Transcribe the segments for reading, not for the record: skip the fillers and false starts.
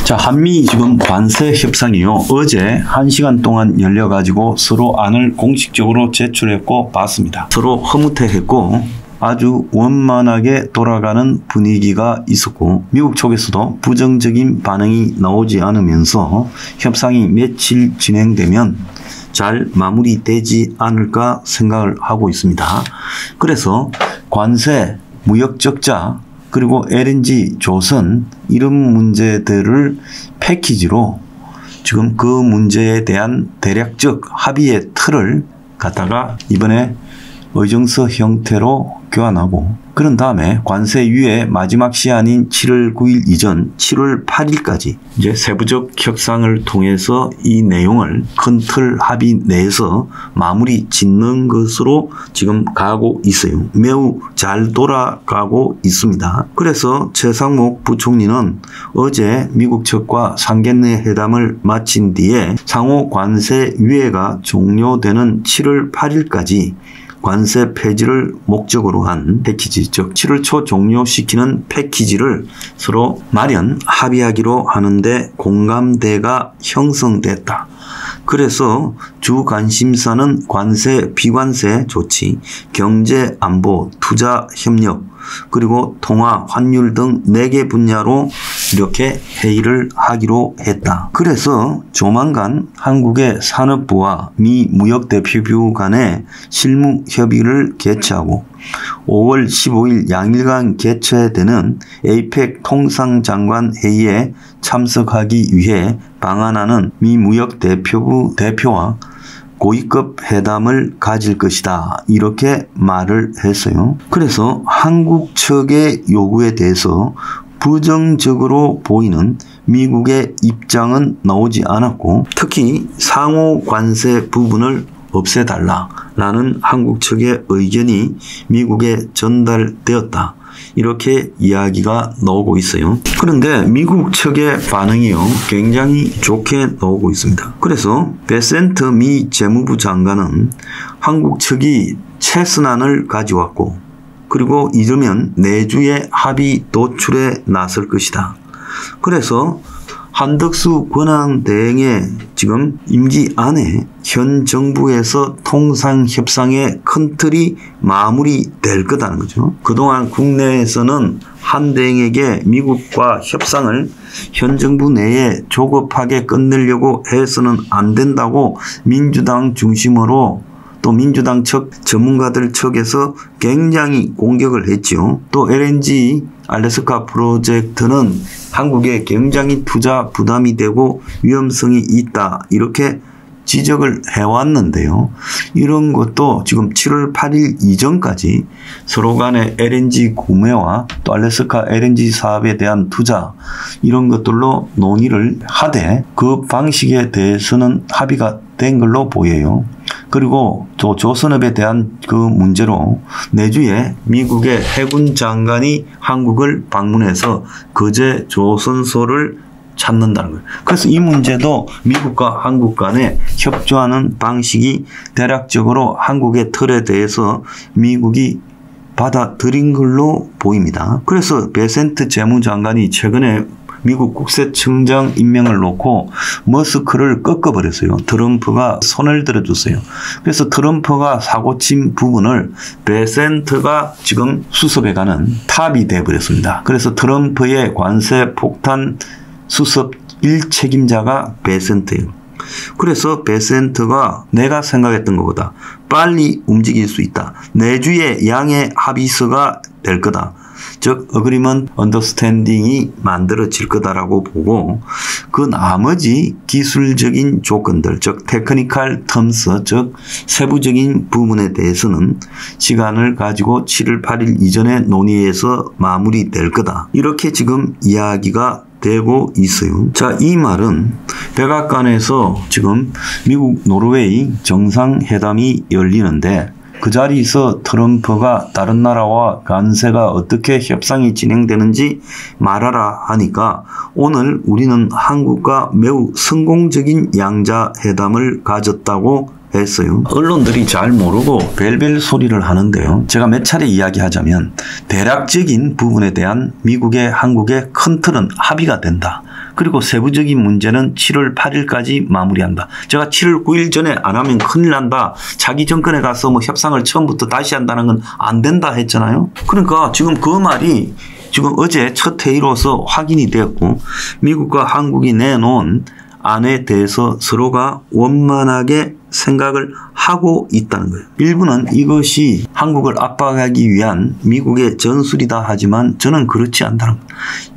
자, 한미 지금 관세 협상이요. 어제 1시간 동안 열려가지고 서로 안을 공식적으로 제출했고 봤습니다. 서로 허무해했고 아주 원만하게 돌아가는 분위기가 있었고 미국 쪽에서도 부정적인 반응이 나오지 않으면서 협상이 며칠 진행되면 잘 마무리되지 않을까 생각을 하고 있습니다. 그래서 관세, 무역 적자, 그리고 LNG 조선 이런 문제들을 패키지로 지금 그 문제에 대한 대략적 합의의 틀을 갖다가 이번에 의정서 형태로 교환하고 그런 다음에 관세 유예 마지막 시한인 7월 9일 이전 7월 8일까지 이제 세부적 협상을 통해서 이 내용을 큰 틀 합의 내에서 마무리 짓는 것으로 지금 가고 있어요. 매우 잘 돌아가고 있습니다. 그래서 최상목 부총리는 어제 미국 측과 상견례 회담을 마친 뒤에 상호 관세 유예가 종료되는 7월 8일까지 관세 폐지를 목적으로 한 패키지, 즉 7월 초 종료시키는 패키지를 서로 합의하기로 하는데 공감대가 형성됐다. 그래서 주 관심사는 관세, 비관세 조치, 경제 안보, 투자 협력, 그리고 통화, 환율 등 4개 분야로 이렇게 회의를 하기로 했다. 그래서 조만간 한국의 산업부와 미 무역대표부 간의 실무 협의를 개최하고 5월 15일 양일간 개최되는 에이펙 통상장관 회의에 참석하기 위해 방한하는 미 무역대표부 대표와 고위급 회담을 가질 것이다. 이렇게 말을 했어요. 그래서 한국 측의 요구에 대해서 부정적으로 보이는 미국의 입장은 나오지 않았고 특히 상호 관세 부분을 없애달라라는 한국 측의 의견이 미국에 전달되었다. 이렇게 이야기가 나오고 있어요. 그런데 미국 측의 반응이요 굉장히 좋게 나오고 있습니다. 그래서 베센트 미 재무부 장관은 한국 측이 최선안을 가져왔고 그리고 이르면 내주의 합의 도출에 나설 것이다. 그래서 한덕수 권한대행의 지금 임기 안에 현 정부에서 통상협상의 큰 틀이 마무리될 거다는 거죠. 그동안 국내에서는 한 대행에게 미국과 협상을 현 정부 내에 조급하게 끝내려고 해서는 안 된다고 민주당 중심으로 또 민주당 측 전문가들 측에서 굉장히 공격을 했죠. 또 LNG 알래스카 프로젝트는 한국에 굉장히 투자 부담이 되고 위험성이 있다. 이렇게 지적을 해왔는데요. 이런 것도 지금 7월 8일 이전까지 서로 간의 LNG 구매와 또 알래스카 LNG 사업에 대한 투자 이런 것들로 논의를 하되 그 방식에 대해서는 합의가 된 걸로 보여요. 그리고 또 조선업에 대한 그 문제로 내주에 미국의 해군 장관이 한국을 방문해서 거제 조선소를 찾는다는 거예요. 그래서 이 문제도 미국과 한국 간에 협조하는 방식이 대략적으로 한국의 틀에 대해서 미국이 받아들인 걸로 보입니다. 그래서 베센트 재무장관이 최근에 미국 국세청장 임명을 놓고 머스크를 꺾어버렸어요. 트럼프가 손을 들어줬어요. 그래서 트럼프가 사고친 부분을 베센트가 지금 수습해가는 탑이 돼버렸습니다. 그래서 트럼프의 관세 폭탄 수습 1책임자가 베센트예요. 그래서 베센트가 내가 생각했던 것보다 빨리 움직일 수 있다. 내주의 양해 합의서가 될 거다. 즉 어그리먼트 언더스탠딩이 만들어질 거다라고 보고 그 나머지 기술적인 조건들 즉 테크니컬 텀스 즉 세부적인 부분에 대해서는 시간을 가지고 7월 8일 이전에 논의해서 마무리될 거다. 이렇게 지금 이야기가 되고 있어요. 자, 이 말은 백악관에서 지금 미국 노르웨이 정상회담이 열리는데 그 자리에서 트럼프가 다른 나라와 관세가 어떻게 협상이 진행되는지 말하라 하니까 오늘 우리는 한국과 매우 성공적인 양자회담을 가졌다고 했어요. 언론들이 잘 모르고 벨벨 소리를 하는데요. 제가 몇 차례 이야기하자면 대략적인 부분에 대한 미국의 한국의 큰 틀은 합의가 된다. 그리고 세부적인 문제는 7월 8일까지 마무리한다. 제가 7월 9일 전에 안 하면 큰일 난다. 자기 정권에 가서 뭐 협상을 처음부터 다시 한다는 건 안 된다 했잖아요. 그러니까 지금 그 말이 지금 어제 첫 회의로서 확인이 되었고, 미국과 한국이 내놓은 안에 대해서 서로가 원만하게 생각을 하고 있다는 거예요. 일부는 이것이 한국을 압박하기 위한 미국의 전술이다 하지만 저는 그렇지 않다는 거예요.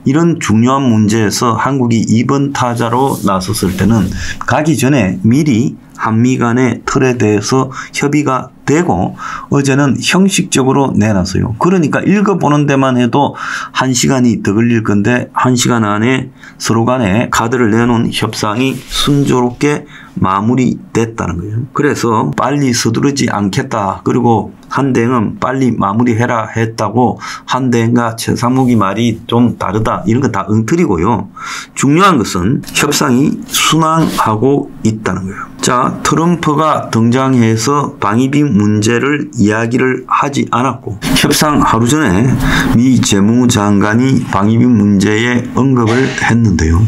이런 중요한 문제에서 한국이 2번 타자로 나섰을 때는 가기 전에 미리 한미 간의 틀에 대해서 협의가 되고, 어제는 형식적으로 내놨어요. 그러니까 읽어보는 데만 해도 1시간이 더 걸릴 건데 1시간 안에 서로 간에 카드를 내놓은 협상이 순조롭게 마무리됐다는 거예요. 그래서 빨리 서두르지 않겠다. 그리고 한대행은 빨리 마무리해라 했다고 한대행과 최상목이 말이 좀 다르다. 이런 거 다 엉터리고요. 중요한 것은 협상이 순항하고 있다는 거예요. 자, 트럼프가 등장해서 방위비 문제를 이야기를 하지 않았고, 협상 하루 전에 미 재무장관이 방위비 문제에 언급을 했는데요.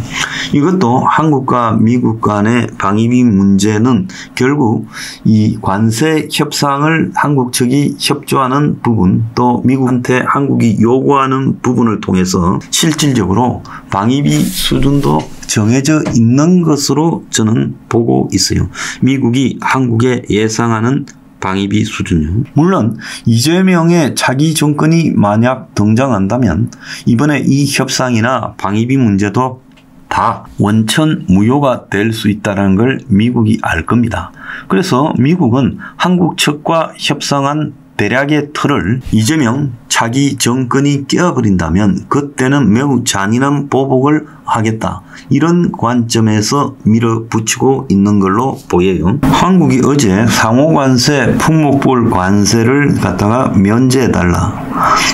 이것도 한국과 미국 간의 방위비 문제는 결국 이 관세 협상을 한국 측이 협조하는 부분, 또 미국한테 한국이 요구하는 부분을 통해서 실질적으로 방위비 수준도 정해져 있는 것으로 저는 보고 있어요. 미국이 한국에 예상하는 방위비 수준요. 물론 이재명의 차기 정권이 만약 등장한다면 이번에 이 협상이나 방위비 문제도 다 원천 무효가 될 수 있다는 걸 미국이 알 겁니다. 그래서 미국은 한국 측과 협상한 대략의 틀을 이재명 차기 정권이 깨어버린다면 그때는 매우 잔인한 보복을 하겠다. 이런 관점에서 밀어붙이고 있는 걸로 보여요. 한국이 어제 상호관세, 품목볼 관세를 갖다가 면제해달라.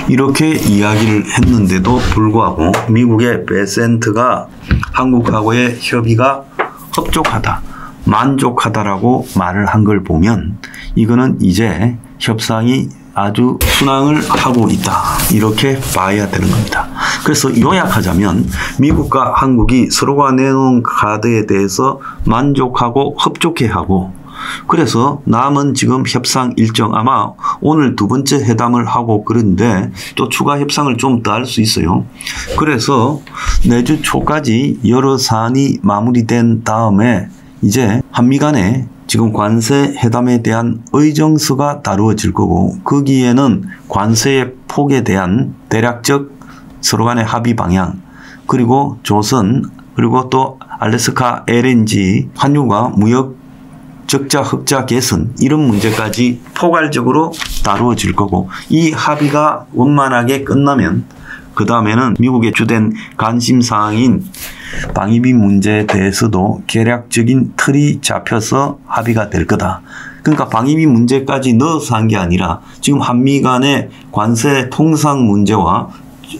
이렇게 이야기를 했는데도 불구하고 미국의 베센트가 한국하고의 협의가 흡족하다, 만족하다라고 말을 한 걸 보면 이거는 이제 협상이 아주 순항을 하고 있다. 이렇게 봐야 되는 겁니다. 그래서 요약하자면 미국과 한국이 서로가 내놓은 카드에 대해서 만족하고 흡족해하고, 그래서 남은 지금 협상 일정 아마 오늘 두 번째 회담을 하고 그런데 또 추가 협상을 좀 더 할 수 있어요. 그래서 내주 초까지 여러 사안이 마무리된 다음에 이제 한미 간에 지금 관세 회담에 대한 의정서가 다루어질 거고, 거기에는 관세의 폭에 대한 대략적 서로 간의 합의 방향, 그리고 조선, 그리고 또 알래스카 LNG 환율과 무역 적자 흑자 개선, 이런 문제까지 포괄적으로 다루어질 거고, 이 합의가 원만하게 끝나면 그 다음에는 미국의 주된 관심사항인 방위비 문제에 대해서도 계략적인 틀이 잡혀서 합의가 될 거다. 그러니까 방위비 문제까지 넣어서 한 게 아니라 지금 한미 간의 관세 통상 문제와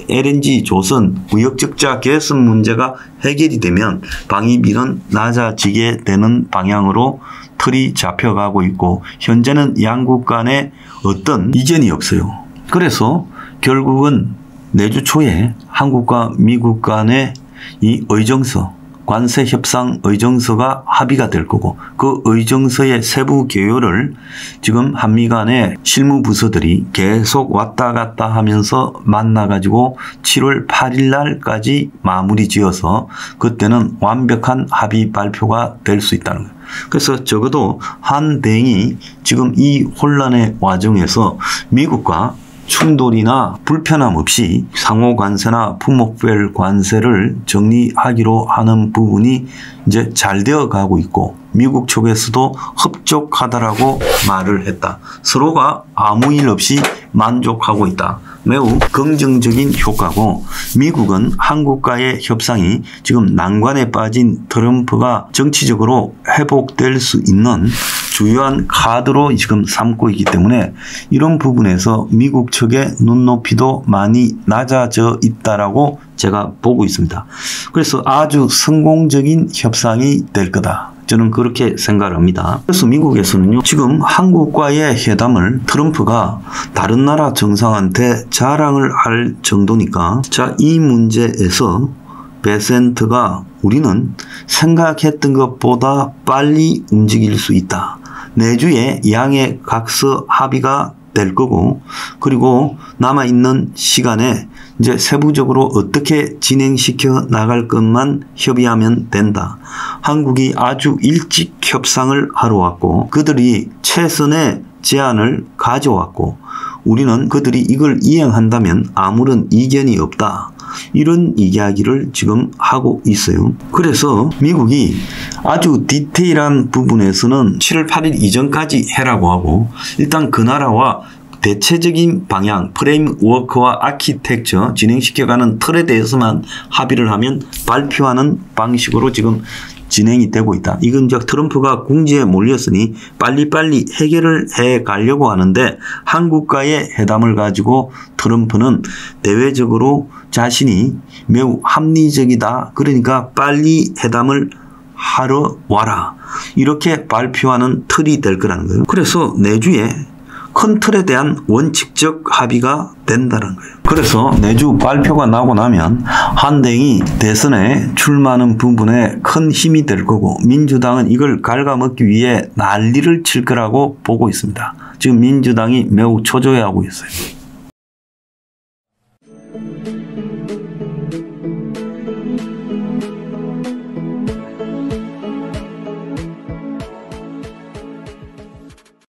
LNG 조선 무역적자 개선 문제가 해결이 되면 방위비는 낮아지게 되는 방향으로 틀이 잡혀가고 있고, 현재는 양국 간에 어떤 이견이 없어요. 그래서 결국은 내주 초에 한국과 미국 간의 이 의정서, 관세 협상 의정서가 합의가 될 거고, 그 의정서의 세부 개요를 지금 한미 간의 실무부서들이 계속 왔다 갔다 하면서 만나가지고 7월 8일 날까지 마무리 지어서 그때는 완벽한 합의 발표가 될 수 있다는 거예요. 그래서 적어도 한대행이 지금 이 혼란의 와중에서 미국과 충돌이나 불편함 없이 상호 관세나 품목별 관세를 정리하기로 하는 부분이 이제 잘 되어 가고 있고, 미국 쪽에서도 흡족하다라고 말을 했다. 서로가 아무 일 없이 만족하고 있다. 매우 긍정적인 효과고, 미국은 한국과의 협상이 지금 난관에 빠진 트럼프가 정치적으로 회복될 수 있는 주요한 카드로 지금 삼고 있기 때문에 이런 부분에서 미국 측의 눈높이도 많이 낮아져 있다라고 제가 보고 있습니다. 그래서 아주 성공적인 협상이 될 거다. 저는 그렇게 생각을 합니다. 그래서 미국에서는요, 지금 한국과의 회담을 트럼프가 다른 나라 정상한테 자랑을 할 정도니까, 자, 이 문제에서 베센트가 우리는 생각했던 것보다 빨리 움직일 수 있다. 내주에 양해 각서 합의가 될 거고, 그리고 남아있는 시간에 이제 세부적으로 어떻게 진행시켜 나갈 것만 협의하면 된다. 한국이 아주 일찍 협상을 하러 왔고 그들이 최선의 제안을 가져왔고 우리는 그들이 이걸 이행한다면 아무런 이견이 없다. 이런 이야기를 지금 하고 있어요. 그래서 미국이 아주 디테일한 부분에서는 7월 8일 이전까지 해라고 하고 일단 그 나라와 대체적인 방향, 프레임워크와 아키텍처 진행시켜가는 틀에 대해서만 합의를 하면 발표하는 방식으로 지금 진행이 되고 있다. 이건 이제 트럼프가 궁지에 몰렸으니 빨리빨리 해결을 해 가려고 하는데 한국과의 회담을 가지고 트럼프는 대외적으로 자신이 매우 합리적이다. 그러니까 빨리 회담을 하러 와라. 이렇게 발표하는 틀이 될 거라는 거예요. 그래서 내주에 큰 틀에 대한 원칙적 합의가 된다는 거예요. 그래서 내주 발표가 나고 나면 한den이 대선에 출마하는 부분에 큰 힘이 될 거고 민주당은 이걸 갉아먹기 위해 난리를 칠 거라고 보고 있습니다. 지금 민주당이 매우 초조해하고 있어요.